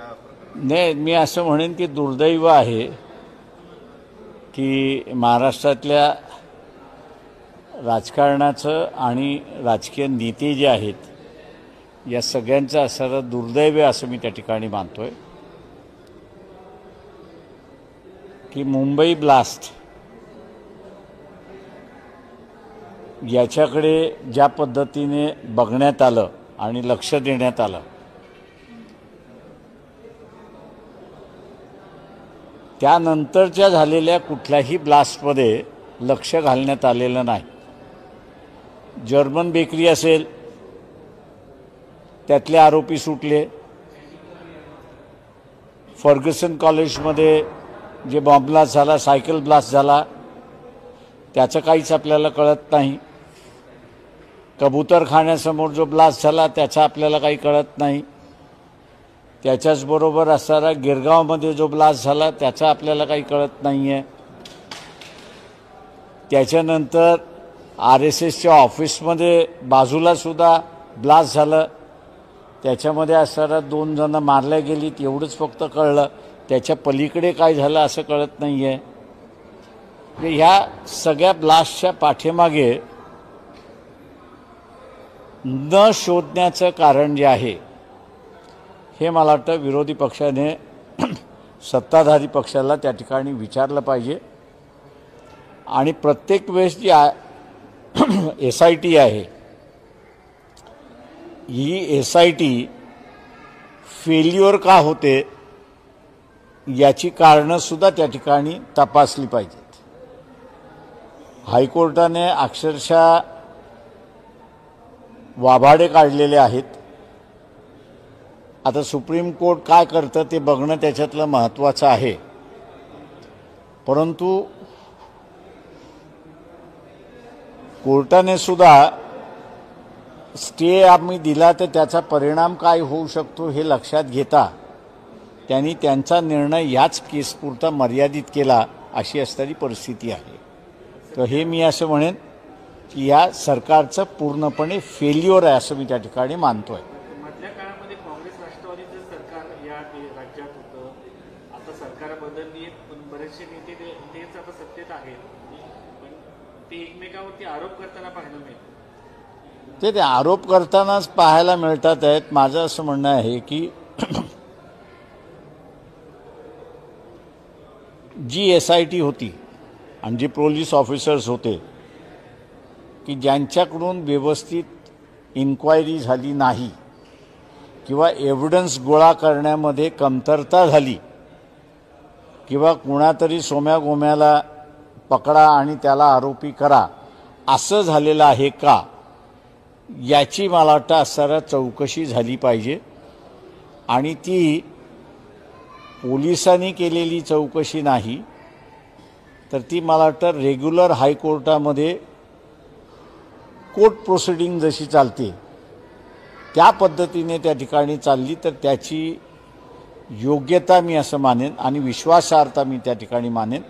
या प्रकरणात? नाही, मी असं म्हणेन की दुर्दैव आहे की महाराष्ट्रातल्या राजकारणाचं आणि राजकीय नेते जे आहेत या सगळ्यांचं असणारं दुर्दैव असं मी त्या ठिकाणी मानतोय की मुंबई ब्लास्ट याच्याकडे ज्या पद्धतीने बघण्यात आलं आणि लक्ष देण्यात आलं त्यानंतरच्या झालेल्या कुठल्याही ब्लास्टमध्ये लक्ष घालण्यात आलेलं नाही. जर्मन बेकरी असेल त्यातले आरोपी सुटले, फर्ग्युसन कॉलेजमध्ये जे बॉम्ब ब्लास्ट झाला, सायकल ब्लास्ट झाला, त्याचं काहीच आपल्याला कळत नाही. कबूतरखान्यासमोर जो ब्लास्ट झाला त्याचा आपल्याला काही कळत नाही. त्याच्याचबरोबर असणारा गिरगावमध्ये जो ब्लास्ट झाला त्याचा आपल्याला काही कळत नाही आहे. त्याच्यानंतर RSSच्या ऑफिसमध्ये बाजूलासुद्धा ब्लास्ट झालं, त्याच्यामध्ये असणारा 2 जण मारल्या गेली एवढंच फक्त कळलं. त्याच्या पलीकडे काय झालं असं कळत नाही आहे. ह्या सगळ्या ब्लास्टच्या पाठीमागे न शोधण्याचं कारण जे आहे हे मला वाटतं विरोधी पक्षाने सत्ताधारी पक्षाला त्या ठिकाणी विचारलं पाहिजे. आणि प्रत्येक वेळेस जी SIT आहे ही SIT फेल्युअर का होते याची कारणंसुद्धा त्या ठिकाणी तपासली पाहिजेत. हायकोर्टाने अक्षरशः वाभाडे काढलेले आहेत. आता सुप्रीम कोर्ट काय करतं ते बघणं त्याच्यातलं महत्त्वाचं आहे. परंतु कोर्टाने सुद्धा स्टे आम्ही दिला तर त्याचा परिणाम काय होऊ शकतो हे लक्षात घेता त्यांनी त्यांचा निर्णय याच केसपुरता मर्यादित केला अशी असणारी परिस्थिती आहे. तर हे मी असं म्हणेन की या सरकारचं पूर्णपणे फेल्युअर आहे असं मी त्या ठिकाणी मानतोय. मधल्या काळामध्ये काँग्रेस राष्ट्रवादीचं सरकार या राज्यात होतं. आता सरकार बदलली पण बरेचसे नेते तेच आता सत्तेत आहेत, पण ते एकमेकावरती आरोप करताना पाहायला मिळतं. ते आरोप करतानाच पाहायला मिळतात आहेत. माझं असं म्हणणं आहे की जी SIT होती आणि जी पोलीस ऑफिसर्स होते की ज्यांच्याकडून व्यवस्थित इन्क्वायरी झाली नाही किंवा एव्हिडन्स गोळा करण्यामध्ये कमतरता झाली किंवा कुणातरी सोम्यागोम्याला पकडा आणि त्याला आरोपी करा असं झालेलं आहे का याची मला वाटतं असणारा चौकशी झाली पाहिजे. आणि ती पोलिसांनी केलेली चौकशी नाही तर ती मला वाटतं रेग्युलर हायकोर्टामध्ये कोर्ट प्रोसिडिंग जशी चालते त्या पद्धतीने त्या ठिकाणी चालली तर त्याची योग्यता मी असं मानेन आणि विश्वासार्हता मी त्या ठिकाणी मानेन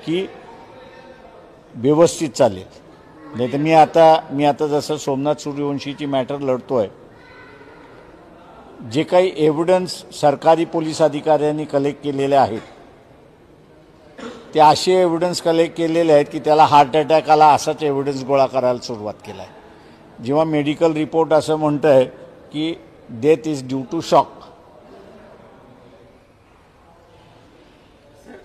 की व्यवस्थित चालेल. नाही तर मी आता जसं सोमनाथ सूर्यवंशीची मॅटर लढतोय, जे काही एव्हिडन्स सरकारी पोलीस अधिकाऱ्यांनी कलेक्ट केलेले आहेत ते असे एव्हिडन्स कलेक्ट केलेले आहेत की त्याला हार्ट अटॅक आला असाच एव्हिडन्स गोळा करायला सुरुवात केला आहे. जेव्हा मेडिकल रिपोर्ट असं म्हणतं आहे की death is due to shock.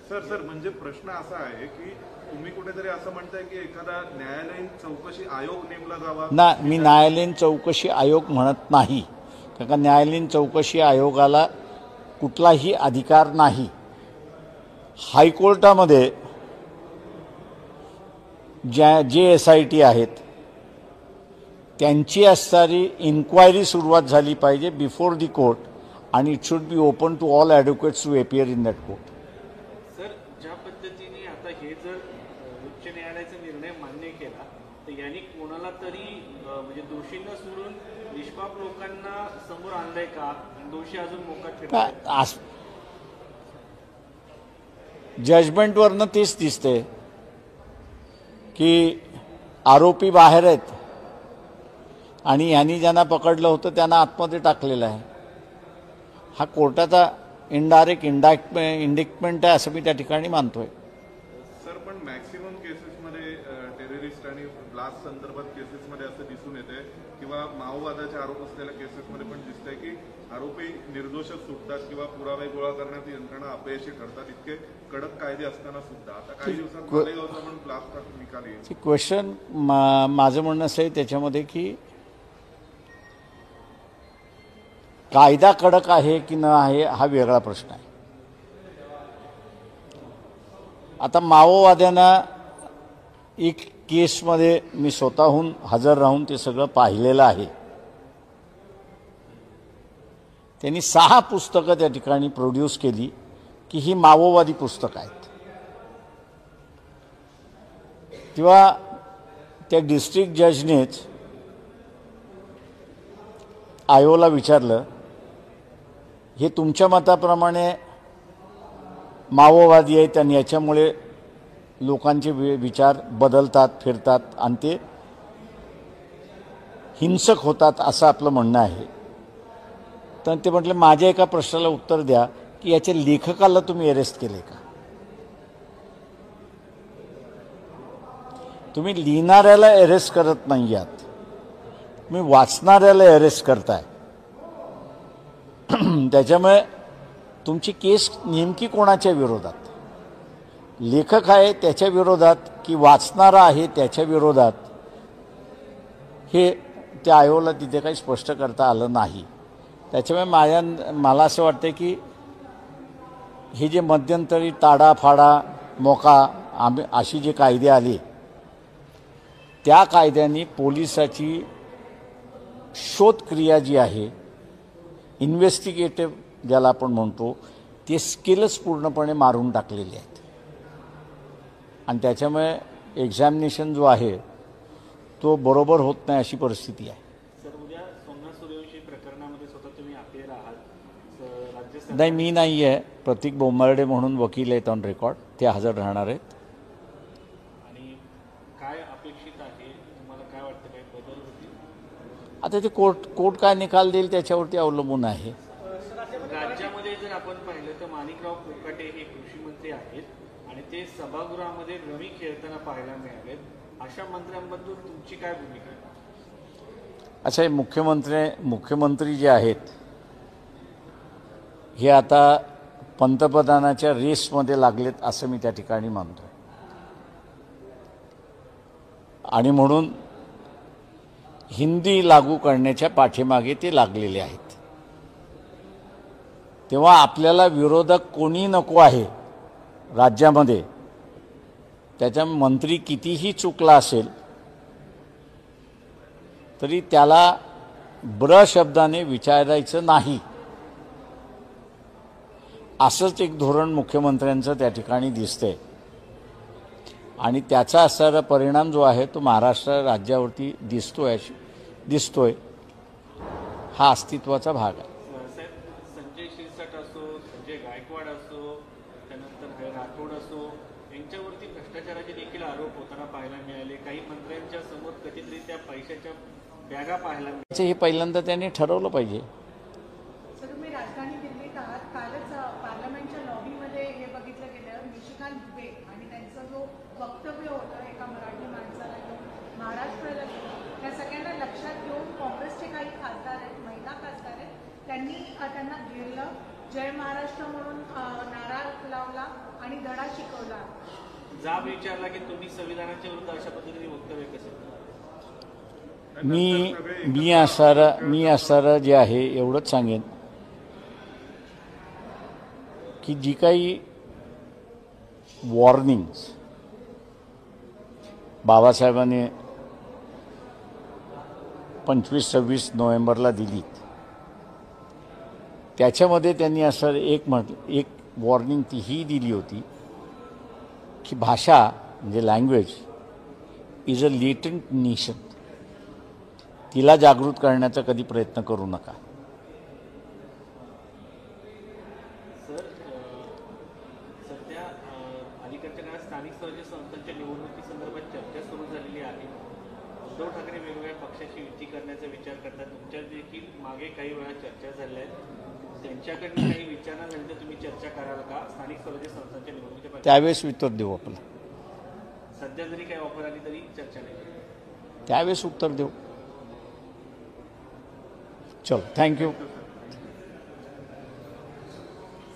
Sir म्हणजे प्रश्न असा आहे की तुम्ही कुठेतरी असं म्हणताय की एखादा न्यायालयीन चौकशी आयोग नेमला जावा. ना, मी न्यायालयीन चौकशी आयोग म्हणत नाही, कारण का न्यायालयीन चौकशी आयोगाला कुठलाही अधिकार नाही. हायकोर्टामध्ये जे SIT आहेत त्यांची असणारी इन्क्वायरी सुरुवात झाली पाहिजे बिफोर दी कोर्ट आणि it should be open to all advocates to appear in that court. Sir, ज्या पद्धतीने आता हे जर उच्च न्यायालयाचा निर्णय मान्य केला तर यांनी कोणाला तरी म्हणजे दोषी न सोडून निष्पाप लोकांना समोर आणलंय का? दोषी अजून मोकाट फिरतात. जजमेंटवरनं तेच दिसते की आरोपी बाहेर आहेत आणि यांनी ज्यांना पकडलं होतं त्यांना आतमध्ये टाकलेलं आहे. हा कोर्टाचा इनडायरेक्ट इंडिक्टमेंट आहे असं मी त्या ठिकाणी मानतोय. सर, पण मॅक्सिमम केसेसमध्ये टेररिस्ट आणि ब्लास्ट संदर्भात केसेसमध्ये असं दिसून येते किंवा माओवादाचे आरोप असलेल्या केसेसमध्ये पण दिसतंय की आरोपी निर्दोषच सुटतात किंवा पुरावे गोळा करण्यात यंत्रणा अपयशी ठरतात. इतके कडक कायदे असताना सुद्धा आता काही दिवसात मालेगावचा पण ब्लास्टचा निकाल येईल. क्वेश्चन माझं म्हणणं असं आहे त्याच्यामध्ये की कायदा कडक आहे की न आहे हा वेगळा प्रश्न आहे. आता माओवाद्यांना एक केसमध्ये मी स्वतःहून हजर राहून ते सगळं पाहिलेलं आहे. त्यांनी 6 पुस्तकं त्या ठिकाणी प्रोड्यूस केली की ही माओवादी पुस्तकं आहेत. तेव्हा त्या डिस्ट्रिक्ट जजनेच आयोला विचारलं, हे तुमच्या मताप्रमाणे माओवादी आहेत आणि याच्यामुळे लोकांचे विचार बदलतात फिरतात आणि ते हिंसक होतात असं आपलं म्हणणं आहे. तर ते म्हटलं माझ्या एका प्रश्नाला उत्तर द्या की याच्या लेखकाला तुम्ही अरेस्ट केले का? तुम्ही लिहिणाऱ्याला अरेस्ट करत नाही आहात, तुम्ही वाचणाऱ्याला अरेस्ट करताय. त्याच्यामुळे तुमची केस नेमकी कोणाच्या विरोधात? लेखक आहे त्याच्या विरोधात की वाचणारा आहे त्याच्या विरोधात? हे त्या आयोगाला तिथे काही स्पष्ट करता आलं नाही. त्याच्यामुळे मला असं वाटतं की हे जे मध्यंतरी ताडाफाडा मोका अशी जे कायदे आले त्या कायद्यांनी पोलिसाची शोधक्रिया जी आहे, इन्व्हेस्टिगेटिव्ह ज्याला आपण म्हणतो, ते स्किलच पूर्णपणे मारून टाकलेले आहेत. आणि त्याच्यामुळे एक्झामिनेशन जो आहे तो बरोबर होत नाही अशी परिस्थिती आहे. सर, उद्या सोमनाथ सूर्यवंशी प्रकरणामध्ये स्वतः तुम्ही अपेअर आहात. राज्य सरकार नाही, मी नाही आहे. प्रतीक बोंबार्डे म्हणून वकील आहेत ऑन रेकॉर्ड, ते हजर राहणार आहेत. आणि काय अपेक्षित आहे, तुम्हाला काय वाटतं, काही बदल होतील? आता ते कोर्ट काय निकाल देईल त्याच्यावरती अवलंबून आहे. राज्यामध्ये जर आपण पाहिलं तर माणिकराव कोकाटे हे कृषी मंत्री आहेत आणि ते सभागृहामध्ये रवी खेळताना पाहायला मिळालेत. अशा मंत्र्यांबद्दल तुमची काय भूमिका आहे? अच्छा, हे मुख्यमंत्री जे आहेत हे आता पंतप्रधानाच्या रेसमध्ये लागलेत असं मी त्या ठिकाणी मानतो. आणि म्हणून हिंदी लागू करण्याच्या पाठीमागे ते लागलेले आहेत. तेव्हा आपल्याला विरोधक कोणी नको आहे राज्यामध्ये. त्याच्या मंत्री कितीही चुकला असेल तरी त्याला ब्र शब्दाने विचारायचं नाही, असंच एक धोरण मुख्यमंत्र्यांचं त्या ठिकाणी दिसतंय. आणि त्याचा असणारा परिणाम जो आहे तो महाराष्ट्र राज्यावरती दिसतोय. हा अस्तित्वाचा भाग आहे. साहेब, संजय शिरसाट असो, संजय गायकवाड असो, त्यानंतर राठोड असो, यांच्यावरती भ्रष्टाचाराचे देखील आरोप होताना पाहायला मिळाले. काही मंत्र्यांच्या समोर कथितरित्या पैशाच्या बॅगा पाहायला मिळाल्या. हे पहिल्यांदा त्यांनी ठरवलं पाहिजे. सर, तुम्ही राजधानी दिल्लीत आहात. कालच पार्लमेंटच्या लॉबीमध्ये हे बघितलं गेलं, निशिकांत दुबे आणि त्यांचं जो वक्तव्य होतं एका मराठी माणसाला घेऊन महाराष्ट्राला घेऊन, त्या सगळ्यांना लक्षात घेऊन काँग्रेसचे काही खासदार आहेत, महिला खासदार आहेत, त्यांनी त्यांना घेरलं, जय महाराष्ट्र म्हणून नारा लावला आणि धडा शिकवला. जाब विचारला की तुम्ही संविधानाच्या विरुद्ध अशा पद्धतीने वक्तव्य कसं? मी असणारं जे आहे एवढंच सांगेन की जी काही वॉर्निंग्स बाबासाहेबांनी 25-26 नोव्हेंबरला दिलीत त्याच्यामध्ये त्यांनी असं एक वॉर्निंग ती ही दिली होती की भाषा म्हणजे लँग्वेज इज अ लेटंट नेशन, तिला जागृत करण्याचा कधी प्रयत्न करू नका. सर, सध्या अलीकडच्या काळात स्थानिक स्वराज्य संस्थांच्या निवडणुकीसंदर्भात चर्चा सुरू झालेली आहे. उद्धव ठाकरे वेगवेगळ्या पक्षाची युती करण्याचा विचार करतात. तुमच्या देखील मागे काही वेळा चर्चा झाल्या आहेत. त्यांच्याकडनं काही विचारणा झाली तर तुम्ही चर्चा कराल का स्थानिक स्वराज्य संस्थांच्या निवडणुकीच्या त्यावेळेस उत्तर देऊ आपण. सध्या जरी काही ऑफर आली तरी चर्चा नाही. त्यावेळेस उत्तर देऊ. चलो, थँक्यू.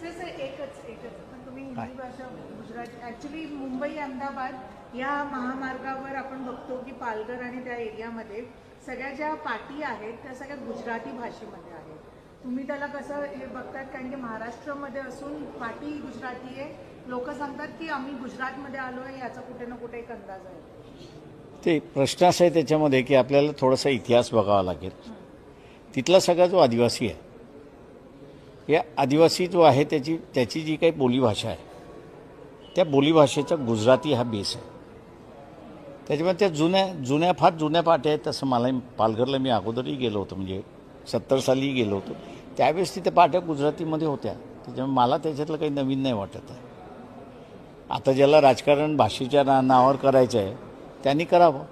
सर एकच पण तुम्ही हिंदी भाषा गुजराती ॲक्च्युली मुंबई अहमदाबाद या महामार्गावर आपण बघतो की पालघर आणि त्या एरियामध्ये सगळ्या ज्या पाटी आहेत त्या सगळ्या गुजराती भाषेमध्ये आहेत. तुम्ही त्याला कसं हे बघतात, कारण की महाराष्ट्रामध्ये असून पाटी गुजराती आहे, लोक सांगतात की आम्ही गुजरातमध्ये आलो आहे, याचा कुठे ना कुठे एक अंदाज आहे. ते प्रश्न असा आहे त्याच्यामध्ये की आपल्याला थोडासा इतिहास बघावा लागेल. तिथला सगळा जो आदिवासी आहे, या आदिवासी जो आहे त्याची जी काही बोलीभाषा आहे त्या बोलीभाषेचा गुजराती हा बेस आहे. त्याच्यामुळे त्या फार जुन्या पाट्या आहेत. तसं मला पालघरला मी अगोदरही गेलो होतो, म्हणजे 70 सालीही गेलो होतो. त्यावेळेस तिथे पाट्या गुजरातीमध्ये होत्या. त्याच्यामुळे मला त्याच्यातलं काही नवीन नाही वाटत आहे. आता ज्याला राजकारण भाषेच्या नावावर करायचं आहे त्यांनी करावं.